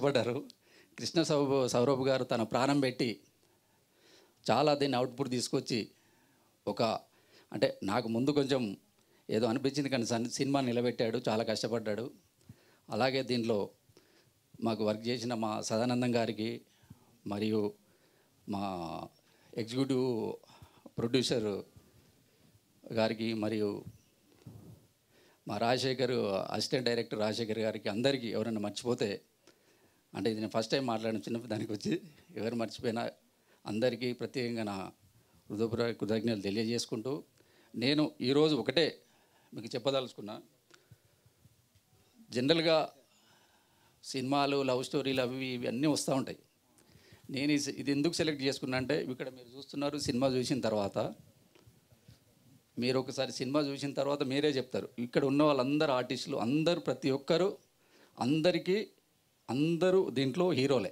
పడ్డారు. కృష్ణ సౌరభ్ గారు తన ప్రాణం పెట్టి చాలా దీన్ని అవుట్పుట్ తీసుకొచ్చి ఒక అంటే నాకు ముందు కొంచెం ఏదో అనిపించింది, కానీ సినిమా నిలబెట్టాడు, చాలా కష్టపడ్డాడు. అలాగే దీంట్లో మాకు వర్క్ చేసిన మా సదానందం గారికి మరియు మా ఎగ్జిక్యూటివ్ ప్రొడ్యూసర్ గారికి మరియు మా రాజశేఖర్ అసిస్టెంట్ డైరెక్టర్ రాజశేఖర్ గారికి అందరికీ ఎవరైనా మర్చిపోతే, అంటే ఇది నేను ఫస్ట్ టైం మాట్లాడిన చిన్న దానికి వచ్చి ఎవరు మర్చిపోయినా అందరికీ ప్రత్యేకంగా నా హృదయపూర్వక కృతజ్ఞతలు తెలియజేసుకుంటూ, నేను ఈరోజు ఒకటే మీకు చెప్పదలుచుకున్నా. జనరల్గా సినిమాలు, లవ్ స్టోరీలు అవి ఇవి అన్నీ వస్తూ ఉంటాయి. నేను ఇది ఎందుకు సెలెక్ట్ చేసుకున్నా అంటే, ఇక్కడ మీరు చూస్తున్నారు. సినిమా చూసిన తర్వాత మీరు ఒకసారి సినిమా చూసిన తర్వాత మీరే చెప్తారు. ఇక్కడ ఉన్న వాళ్ళందరూ ఆర్టిస్టులు అందరూ ప్రతి ఒక్కరు అందరూ దీంట్లో హీరోలే.